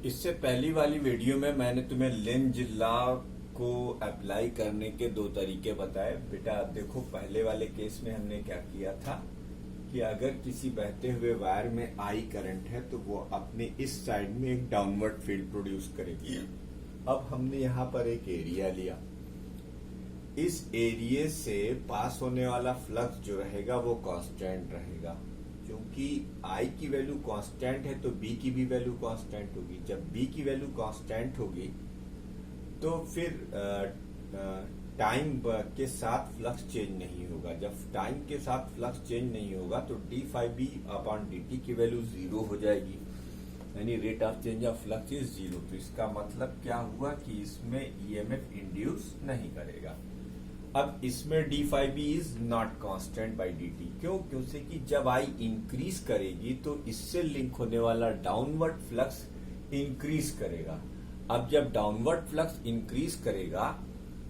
इससे पहली वाली वीडियो में मैंने तुम्हें लेंज लॉ को अप्लाई करने के दो तरीके बताए। बेटा देखो, पहले वाले केस में हमने क्या किया था कि अगर किसी बहते हुए वायर में आई करंट है तो वो अपने इस साइड में एक डाउनवर्ड फील्ड प्रोड्यूस करेगी। अब हमने यहाँ पर एक एरिया लिया, इस एरिया से पास होने वाला फ्लक्स जो रहेगा वो कांस्टेंट रहेगा। क्योंकि I की वैल्यू कांस्टेंट है तो B की भी वैल्यू कांस्टेंट होगी। जब B की वैल्यू कांस्टेंट होगी तो फिर टाइम के साथ फ्लक्स चेंज नहीं होगा। जब टाइम के साथ फ्लक्स चेंज नहीं होगा तो d∅B/dt की वैल्यू 0 हो जाएगी, यानी rate of change of flux is 0। तो इसका मतलब क्या हुआ कि इसमें EMF इंड्यूस नहीं करेगा। अब इसमें d∅B is not constant by dt। क्यों? क्योंकि जब I इंक्रीज करेगी तो इससे लिंक होने वाला डाउनवर्ड फ्लक्स इंक्रीज करेगा। अब जब डाउनवर्ड फ्लक्स इंक्रीज करेगा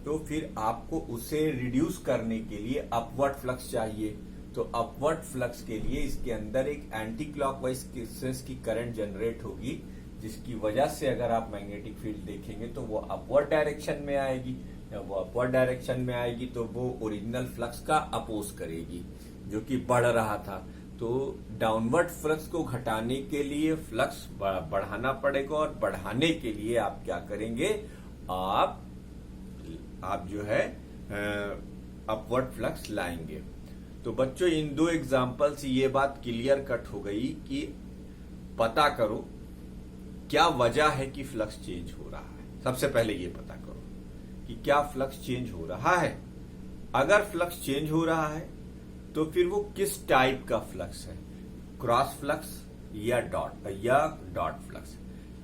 तो फिर आपको उसे रिड्यूस करने के लिए अपवर्ड फ्लक्स चाहिए। तो अपवर्ड फ्लक्स के लिए इसके अंदर एक एंटी क्लॉकवाइज की करंट जनरेट होगी, जिसकी वजह से अगर आप मैग्नेटिक फील्ड देखेंगे तो वो अपवर्ड डायरेक्शन में आएगी। जब वो अपवर्ड डायरेक्शन में आएगी तो वो ओरिजिनल फ्लक्स का अपोज करेगी जो कि बढ़ रहा था। तो डाउनवर्ड फ्लक्स को घटाने के लिए फ्लक्स बढ़ाना पड़ेगा, और बढ़ाने के लिए आप क्या करेंगे, आप जो है अपवर्ड फ्लक्स लाएंगे। तो बच्चों, इन दो एग्जांपल से ये बात क्लियर कट हो गई कि पता करो क्या वजह है कि फ्लक्स चेंज हो रहा है। सबसे पहले ये पता करो कि क्या फ्लक्स चेंज हो रहा है। अगर फ्लक्स चेंज हो रहा है तो फिर वो किस टाइप का फ्लक्स है, क्रॉस फ्लक्स या डॉट फ्लक्स।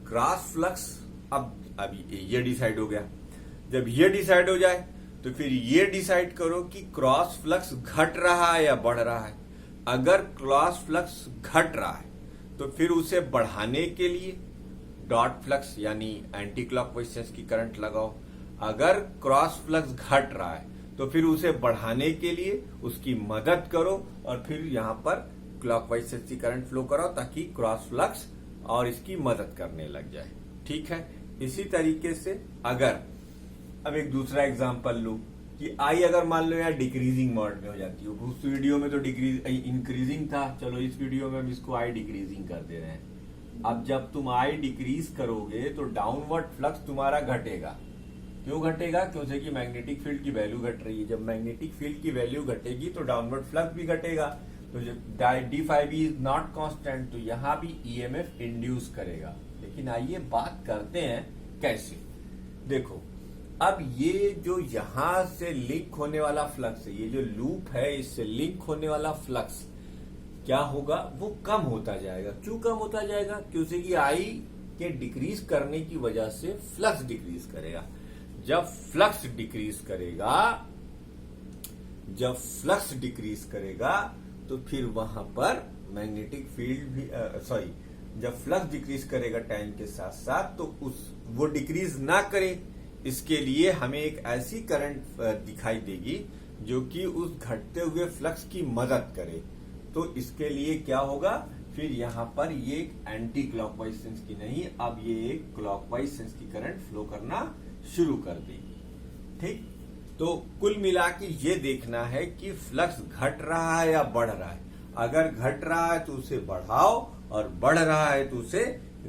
क्रॉस फ्लक्स अब ये डिसाइड हो गया। जब ये डिसाइड हो जाए तो फिर ये डिसाइड करो कि क्रॉस फ्लक्स घट रहा है या बढ़ रहा है। अगर क्रॉस फ्लक्स घट रहा है तो फिर उसे बढ़ाने के लिए डॉट फ्लक्स यानी एंटी क्लॉकवाइज की करंट लगाओ। अगर क्रॉस फ्लक्स घट रहा है तो फिर उसे बढ़ाने के लिए उसकी मदद करो और फिर यहां पर क्लॉकवाइज की करंट फ्लो कराओ ताकि क्रॉस फ्लक्स और इसकी मदद करने लग जाए। ठीक है। इसी तरीके से अगर अब एक दूसरा एग्जांपल लो कि I अगर मान लो यार डिक्रीजिंग मोड में हो जाती है। उस वीडियो में तो इंक्रीजिंग था, चलो इस वीडियो में हम इसको I डिक्रीजिंग कर दे रहे हैं। अब जब तुम I डिक्रीज करोगे तो डाउनवर्ड फ्लक्स तुम्हारा घटेगा। क्यों घटेगा? क्योंकि मैग्नेटिक फील्ड की वैल्यू घट रही है। जब मैग्नेटिक फील्ड की वैल्यू घटेगी तो डाउनवर्ड फ्लक्स भी घटेगा। तो d∅B इज नॉट कांस्टेंट, तो यहां भी EMF इंड्यूस करेगा। लेकिन आइए बात करते हैं कैसे। देखो, अब ये जो यहां से लिंक होने वाला फ्लक्स है, ये जो लूप है, इससे लिंक होने वाला फ्लक्स क्या होगा, वो कम होता जाएगा। क्यों कम होता जाएगा? क्योंकि I के डिक्रीज करने की वजह से फ्लक्स डिक्रीज करेगा। जब फ्लक्स डिक्रीज करेगा तो फिर वहां पर मैग्नेटिक फील्ड भी जब फ्लक्स डिक्रीज करेगा टाइम के साथ साथ तो वो डिक्रीज ना करे, इसके लिए हमें एक ऐसी करंट दिखाई देगी जो कि उस घटते हुए फ्लक्स की मदद करे। तो इसके लिए क्या होगा, फिर यहां पर ये एक एंटी क्लॉकवाइज सेंस की नहीं, अब ये एक क्लॉकवाइज सेंस की करंट फ्लो करना शुरू कर देगी। ठीक। तो कुल मिला के ये देखना है कि फ्लक्स घट रहा है या बढ़ रहा है। अगर घट रहा है तो उसे बढ़ाओ और बढ़ रहा है तो उसे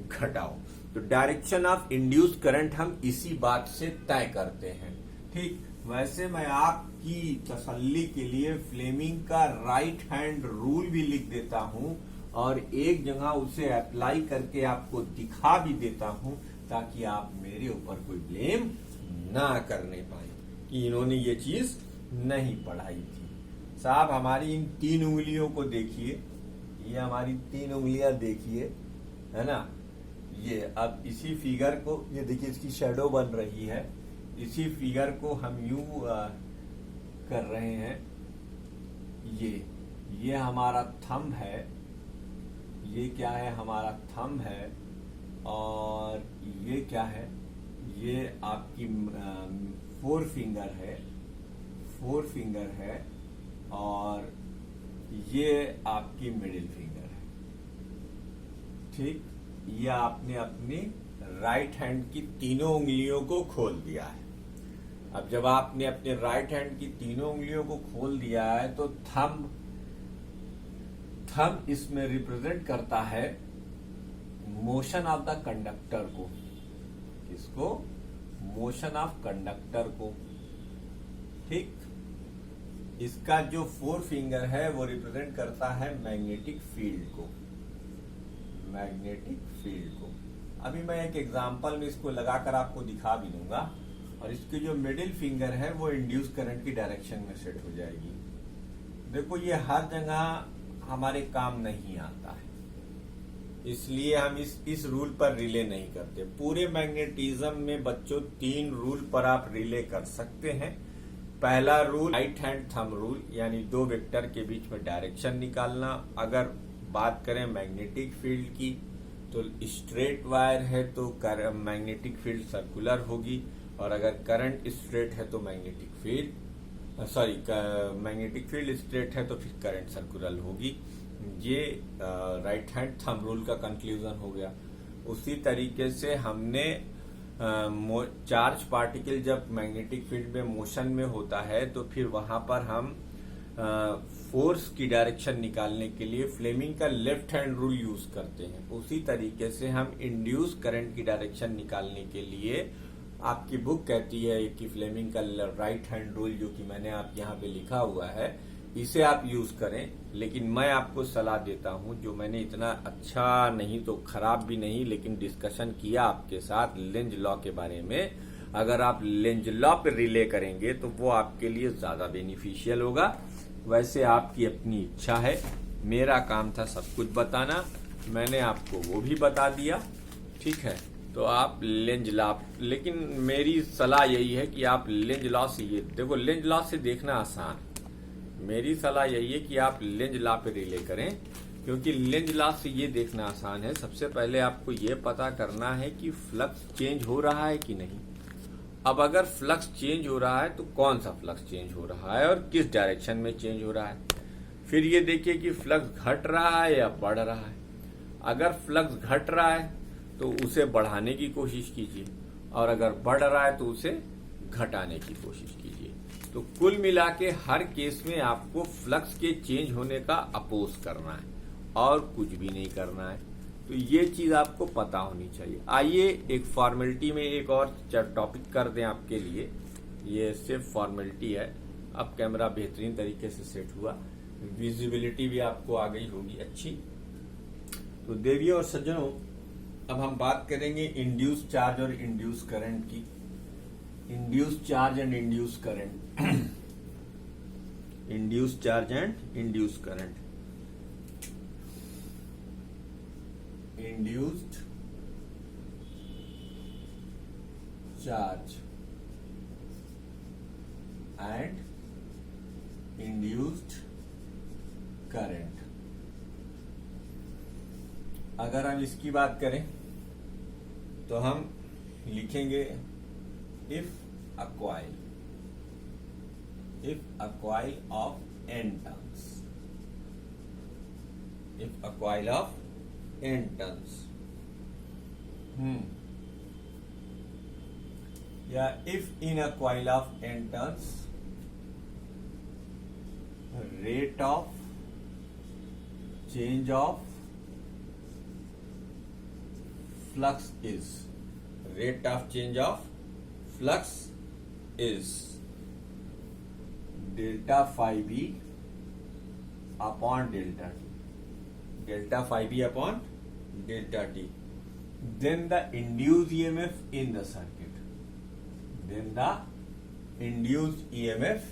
घटाओ। तो डायरेक्शन ऑफ इंड्यूस करंट हम इसी बात से तय करते हैं। ठीक। वैसे मैं आपकी तसल्ली के लिए फ्लेमिंग का राइट हैंड रूल भी लिख देता हूं और एक जगह उसे अप्लाई करके आपको दिखा भी देता हूं ताकि आप मेरे ऊपर कोई ब्लेम ना करने पाए कि इन्होंने ये चीज नहीं पढ़ाई थी। साहब, हमारी इन 3 उंगलियों को देखिए, ये हमारी 3 उंगलियां देखिए, है ना। ये अब इसी फिगर को, ये देखिए इसकी शेडो बन रही है। इसी फिगर को हम यूं कर रहे हैं। ये हमारा थंब है, ये क्या है, हमारा थंब है। और ये क्या है, ये आपकी 4 फिंगर है और ये आपकी मिडिल फिंगर है। ठीक। ये आपने अपनी राइट हैंड की तीनों उंगलियों को खोल दिया है। अब जब आपने अपने राइट हैंड की तीनों उंगलियों को खोल दिया है तो थंब इसमें रिप्रेजेंट करता है मोशन ऑफ द कंडक्टर को। इसको मोशन ऑफ कंडक्टर को, ठीक। इसका जो फोर फिंगर है वो रिप्रेजेंट करता है मैग्नेटिक फील्ड को, मैग्नेटिक फील्ड को। अभी मैं एक एग्जांपल में इसको लगाकर आपको दिखा भी दूंगा। और इसकी जो मिडिल फिंगर है वो इंड्यूस करंट की डायरेक्शन में सेट हो जाएगी। देखो ये हर जगह हमारे काम नहीं आता है, इसलिए हम इस रूल पर रिले नहीं करते। पूरे मैग्नेटिज्म में बच्चों 3 रूल पर आप रिले कर सकते हैं। पहला rule right hand thumb rule, यानी 2 वेक्टर के बीच में डायरेक्शन निकालना। अगर बात करें मैग्नेटिक फील्ड की तो स्ट्रेट वायर है तो मैग्नेटिक फील्ड सर्कुलर होगी, और अगर करंट स्ट्रेट है तो मैग्नेटिक फील्ड स्ट्रेट है तो फिर करंट सर्कुलर होगी। ये राइट हैंड थंब रूल का कंक्लूजन हो गया। उसी तरीके से हमने चार्ज पार्टिकल जब मैग्नेटिक फील्ड में मोशन में होता है तो फिर वहां पर हम फोर्स की डायरेक्शन निकालने के लिए फ्लेमिंग का लेफ्ट हैंड रूल यूज करते हैं। उसी तरीके से हम इंड्यूस करंट की डायरेक्शन निकालने के लिए आपकी बुक कहती है कि फ्लेमिंग का राइट हैंड रूल, जो कि मैंने आप यहाँ पे लिखा हुआ है, इसे आप यूज करें। लेकिन मैं आपको सलाह देता हूं, जो मैंने इतना अच्छा नहीं तो खराब भी नहीं, लेकिन डिस्कशन किया आपके साथ लेंज लॉ के बारे में, अगर आप लेंज लॉ पे रिले करेंगे तो वो आपके लिए ज्यादा बेनिफिशियल होगा। वैसे आपकी अपनी इच्छा है, मेरा काम था सब कुछ बताना, मैंने आपको वो भी बता दिया, ठीक है। तो आप लेंज लॉ, लेकिन मेरी सलाह यही है कि आप लेंज लॉ से ये देखो, लेंज लॉ से देखना आसान, मेरी सलाह यही है कि आप लेंज लॉ पे रिले करें, क्योंकि लेंज लॉ से ये देखना आसान है। सबसे पहले आपको ये पता करना है कि फ्लक्स चेंज हो रहा है कि नहीं। अब अगर फ्लक्स चेंज हो रहा है तो कौन सा फ्लक्स चेंज हो रहा है और किस डायरेक्शन में चेंज हो रहा है। फिर ये देखिए कि फ्लक्स घट रहा है या बढ़ रहा है। अगर फ्लक्स घट रहा है तो उसे बढ़ाने की कोशिश कीजिए, और अगर बढ़ रहा है तो उसे घटाने की कोशिश कीजिए। तो कुल मिला के हर केस में आपको फ्लक्स के चेंज होने का अपोज करना है और कुछ भी नहीं करना है। तो ये चीज आपको पता होनी चाहिए। आइए एक फॉर्मेलिटी में एक और टॉपिक कर दें आपके लिए, ये सिर्फ फॉर्मेलिटी है। अब कैमरा बेहतरीन तरीके से सेट हुआ, विजिबिलिटी भी आपको आ गई होगी अच्छी। तो देवियों और सज्जनों, अब हम बात करेंगे इंड्यूस चार्ज और इंड्यूस करंट की। Induce charge and induce current induce charge and induce current. Induced charge and induced current. अगर हम इसकी बात करें तो हम लिखेंगे if a coil of n turns, if a coil of n turns, if in a coil of n turns, rate of change of flux is, rate of change of flux is delta phi b upon delta t, delta phi b upon delta t. Then the induced EMF in the circuit, then the induced EMF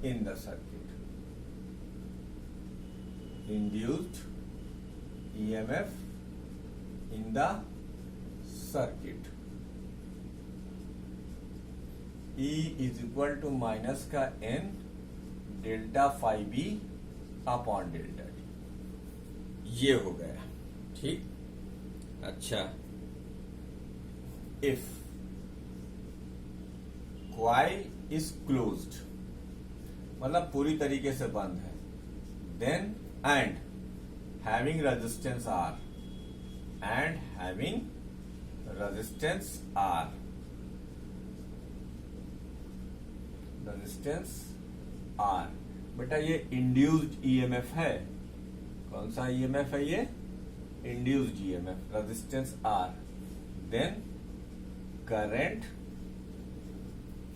in the circuit, induced EMF in the circuit. E is equal to minus का n delta phi B upon delta D, ये हो गया, ठीक। अच्छा, if coil is closed, मतलब पूरी तरीके से बंद है, then and having resistance R, and having resistance R, resistance R। बेटा ये इंड्यूस्ड ईएमएफ है। कौन सा ईएमएफ है ये? Induced EMF, resistance R। Then current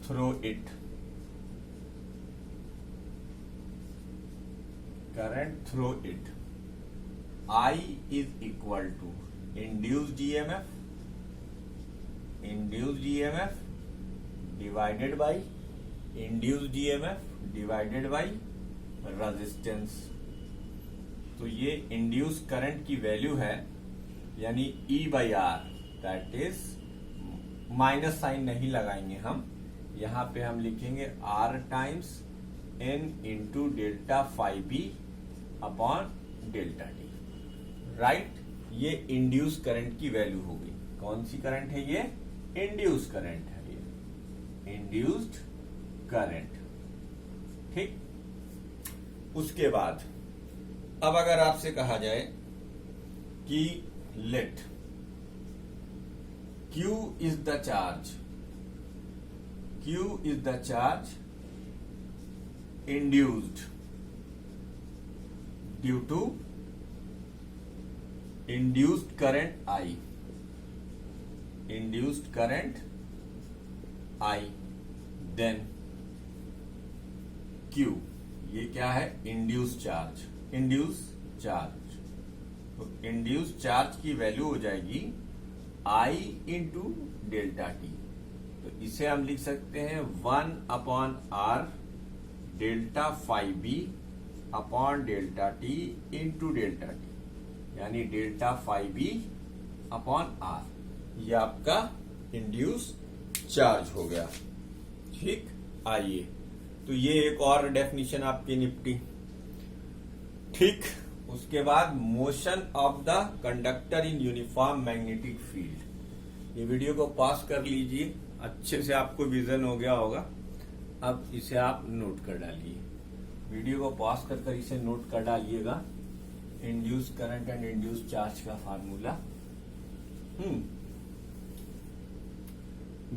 through it, current through it. I is equal to induced EMF, induced EMF divided by induced EMF divided by resistance। तो ये induce current की value है, यानी E by R, that is minus sign नहीं लगाएंगे हम, यहां पे हम लिखेंगे R times N into delta five B upon delta T, right. ये इंड्यूस करंट की वैल्यू होगी। कौन सी करंट है ये? इंड्यूस करंट है ये, इंड्यूस्ड करंट, ठीक। उसके बाद अब अगर आपसे कहा जाए कि let Q is the charge, Q is the charge induced due to induced current I, induced current I, then Q, ये क्या है? induced charge, induced charge। तो induced charge की वैल्यू हो जाएगी I इंटू डेल्टा टी। तो इसे हम लिख सकते हैं 1 upon R delta five B upon delta T into delta T, यानी delta five B upon R. ये आपका इंड्यूस चार्ज हो गया, ठीक। आइए, तो ये एक और डेफिनेशन आपकी निपटी, ठीक। उसके बाद motion of the conductor in uniform magnetic field. ये वीडियो को पॉज कर लीजिए, अच्छे से आपको विजन हो गया होगा। अब इसे आप नोट कर डालिए, वीडियो को पॉज कर इसे नोट कर डालिएगा। Induce current and induce charge का फार्मूला।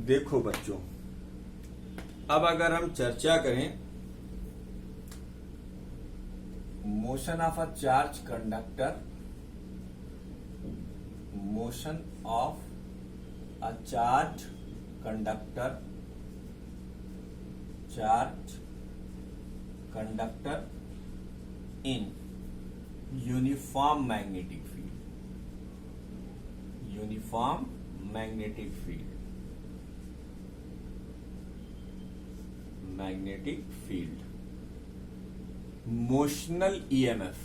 देखो बच्चों, अब अगर हम चर्चा करें motion of a charge conductor, motion of a charge conductor, charge conductor in uniform magnetic field, uniform magnetic field, magnetic field. Motional EMF,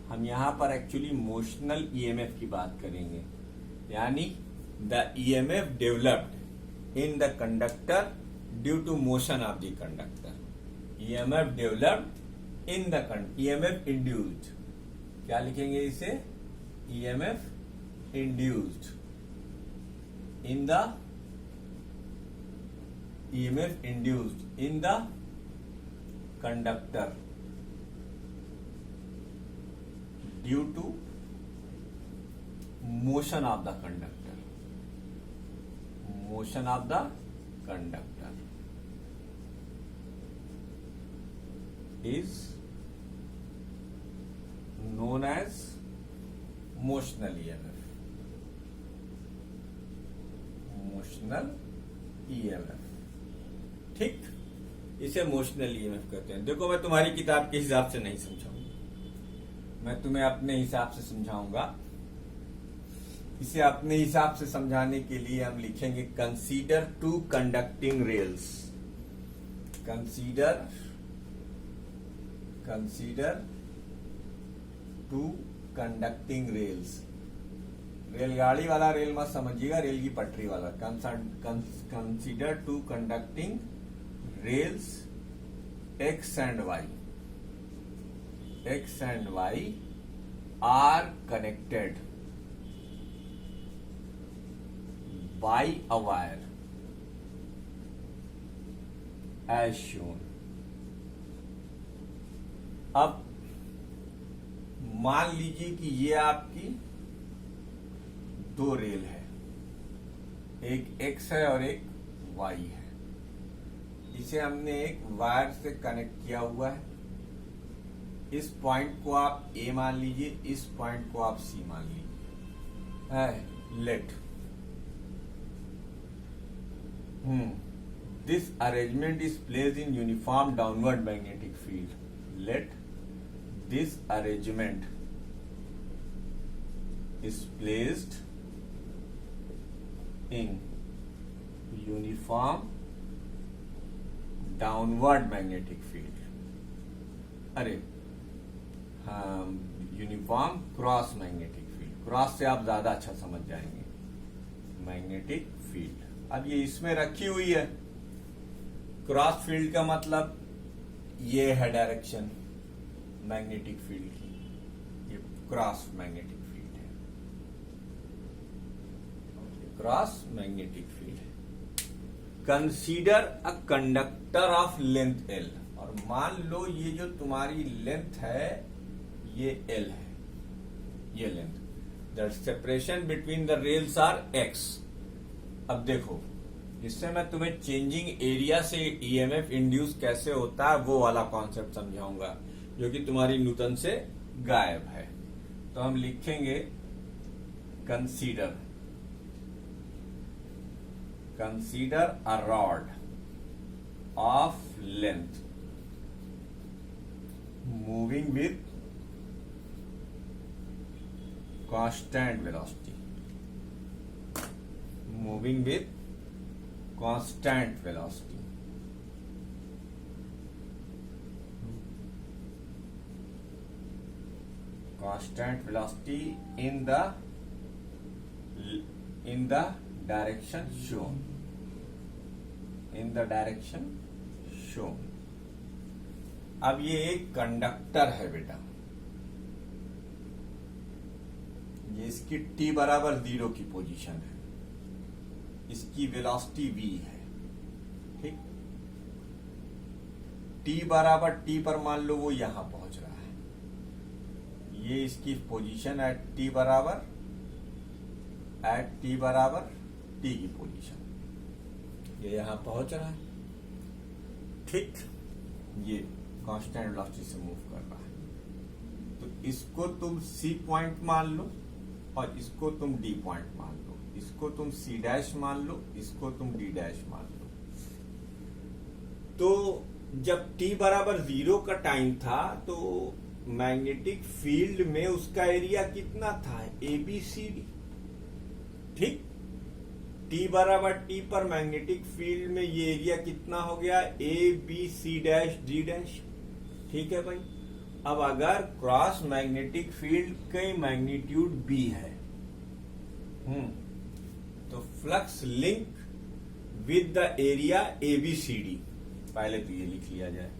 हम यहां पर एक्चुअली मोशनल ईएमएफ की बात करेंगे, यानी the EMF developed in the conductor due to motion of the conductor. EMF developed in the EMF induced, क्या लिखेंगे इसे? EMF induced in the EMF induced in the conductor due to motion of the conductor, motion of the conductor is known as motional EMF, motional EMF, ठीक। इसे motional EMF कहते हैं। देखो, मैं तुम्हारी किताब के हिसाब से नहीं समझाऊंगा, मैं तुम्हें अपने हिसाब से समझाऊंगा। इसे अपने हिसाब से समझाने के लिए हम लिखेंगे consider two conducting rails, consider two conducting rails. रेलगाड़ी वाला रेल मत समझिएगा, रेल की पटरी वाला। Consider two conducting rails X and Y, X and Y are connected by a wire as shown. अब मान लीजिए कि ये आपकी दो रेल है, एक एक्स है और एक वाई है। इसे हमने एक वायर से कनेक्ट किया हुआ है। इस पॉइंट को आप ए मान लीजिए, इस पॉइंट को आप सी मान लीजिए। Let this arrangement is placed in uniform downward magnetic field. Let this arrangement is placed in uniform downward magnetic field। अरे हाँ, uniform cross magnetic field. Cross से आप ज्यादा अच्छा समझ जाएंगे। मैग्नेटिक फील्ड अब ये इसमें रखी हुई है। क्रॉस फील्ड का मतलब ये है डायरेक्शन मैग्नेटिक फील्ड की। ये cross magnetic cross magnetic field. Consider a conductor of length L. और मान लो ये जो तुम्हारी लेंथ है ये एल है, ये length. The separation between the rails are X. अब देखो, इससे मैं तुम्हें चेंजिंग एरिया से ईएमएफ इंड्यूस कैसे होता है वो वाला कॉन्सेप्ट समझाऊंगा, जो कि तुम्हारी न्यूटन से गायब है। तो हम लिखेंगे consider a rod of length moving with constant velocity। moving with constant velocity। constant velocity in the direction shown। in the direction shown। अब ये एक कंडक्टर है बेटा, ये इसकी t बराबर 0 की पोजीशन है, इसकी वेलोसिटी v है। ठीक, t बराबर t पर मान लो वो यहां पहुंच रहा है। ये इसकी पोजीशन एट t बराबर टी की पोजीशन, ये यहां पहुंच रहा है। ठीक, ये कांस्टेंट वेलोसिटी से मूव कर रहा है। तो इसको तुम सी पॉइंट मान लो और इसको तुम डी पॉइंट मान लो। इसको तुम सी डैश मान लो, इसको तुम डी डैश मान लो। तो जब टी बराबर 0 का टाइम था तो मैग्नेटिक फील्ड में उसका एरिया कितना था? ABCD। ठीक, टी बराबर टी पर मैग्नेटिक फील्ड में ये एरिया कितना हो गया? ABC dash D dash. ठीक है भाई। अब अगर क्रॉस मैग्नेटिक फील्ड का मैग्नीट्यूड B है, तो flux link with the area ABCD, पहले तो ये लिख लिया जाए।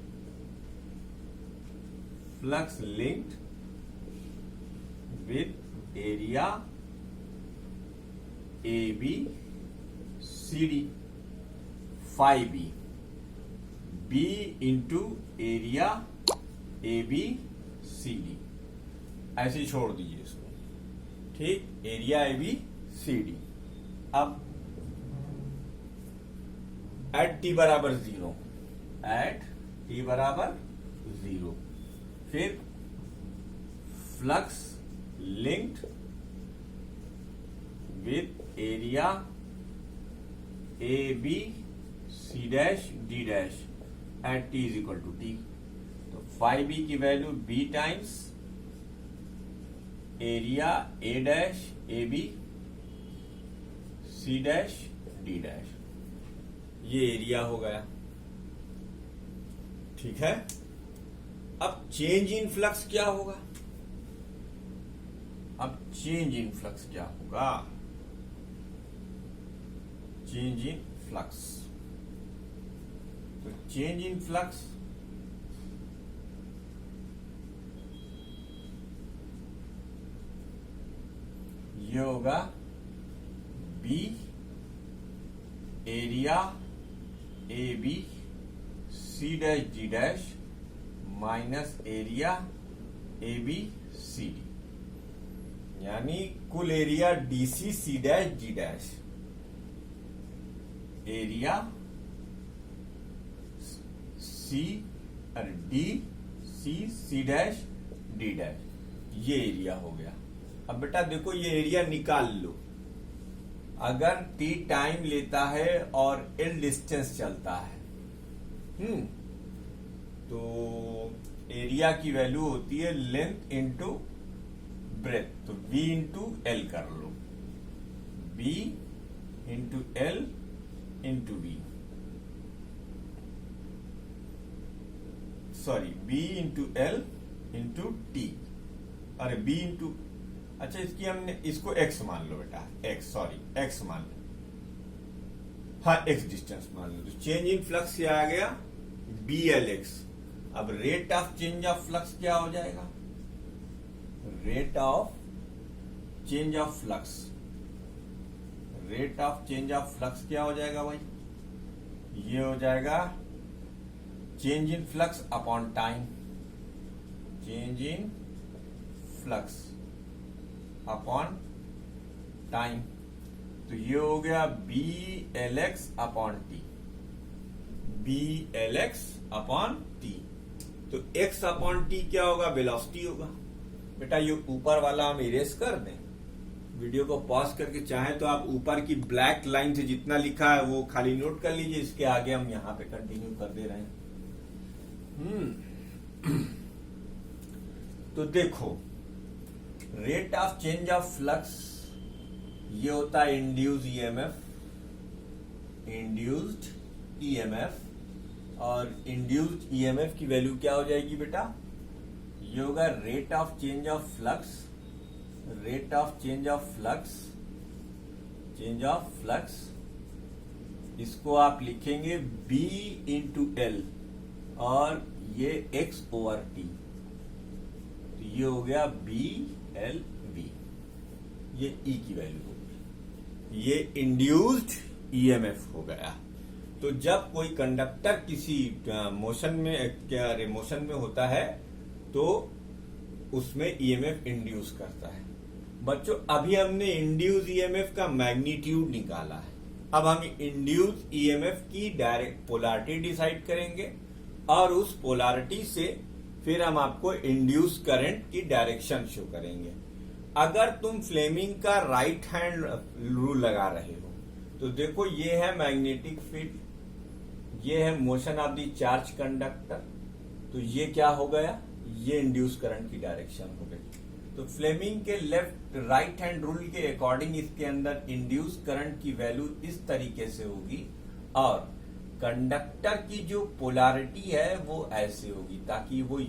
Flux linked with area ABCD, phi B into area ABCD, ऐसे ही छोड़ दीजिए इसको। ठीक, एरिया ABCD। अब एट t बराबर 0, एट t बराबर 0, फिर flux linked with area ABC dash D dash at t is equal to T। तो फाई B की value B times area A dash AB C dash D dash, ये area हो गया। ठीक है। अब चेंज इन फ्लक्स क्या होगा? अब चेंज इन फ्लक्स क्या होगा? चेंज इन फ्लक्स, तो चेंज इन फ्लक्स ये होगा B area AB C dash D dash minus area ABCD, यानी कुल area DC C dash D dash. Area C और D C dash D dash, ये area हो गया। अब बेटा देखो ये एरिया निकाल लो। अगर टी टाइम लेता है और एल डिस्टेंस चलता है, तो एरिया की वैल्यू होती है लेंथ इंटू ब्रेथ, तो बी इंटू एल कर लो, B into L into B, sorry B into L into T, अरे बी इंटू, अच्छा इसकी हमने इसको एक्स मान लो बेटा, एक्स सॉरी एक्स मान लो, हाँ एक्स डिस्टेंस मान लो। तो चेंज इन फ्लक्स क्या आ गया, बी एल एक्स। अब rate of change of flux क्या हो जाएगा, rate of change of flux, rate of change of flux क्या हो जाएगा भाई, ये हो जाएगा change in flux upon time, change in flux upon time, तो ये हो गया B L X upon T, B L X upon T. तो एक्स अपॉन टी क्या होगा, वेलोसिटी होगा। बेटा ये ऊपर वाला हम इरेज कर दें, वीडियो को पॉज करके चाहें तो आप ऊपर की ब्लैक लाइन से जितना लिखा है वो खाली नोट कर लीजिए, इसके आगे हम यहां पे कंटिन्यू कर दे रहे हैं। तो देखो rate of change of flux ये होता है इंड्यूस्ड ईएमएफ, इंड्यूस्ड ईएमएफ, और इंड्यूस्ड ईएमएफ की वैल्यू क्या हो जाएगी बेटा, ये होगा rate of change of flux, rate of change of flux, change of flux, इसको आप लिखेंगे B इंटू एल और ये x ओवर टी, तो ये हो गया बी एल बी, ये E की वैल्यू होगी, ये इंड्यूस्ड ईएमएफ हो गया। तो जब कोई कंडक्टर किसी मोशन में होता है तो उसमें ईएमएफ इंड्यूस करता है। बच्चों अभी हमने इंड्यूस ईएमएफ का मैग्नीट्यूड निकाला है, अब हम इंड्यूस ईएमएफ की डायरेक्ट पोलैरिटी डिसाइड करेंगे और उस पोलैरिटी से फिर हम आपको इंड्यूस करंट की डायरेक्शन शो करेंगे। अगर तुम फ्लेमिंग का राइट हैंड रूल लगा रहे हो तो देखो ये है मैग्नेटिक फील्ड, ये है motion of the charge conductor, तो ये क्या हो गया, ये इंड्यूस करंट की डायरेक्शन हो गई। तो फ्लेमिंग के लेफ्ट राइट हैंड रूल के अकॉर्डिंग इसके अंदर इंड्यूस करंट की वैल्यू इस तरीके से होगी और कंडक्टर की जो पोलैरिटी है वो ऐसे होगी ताकि वो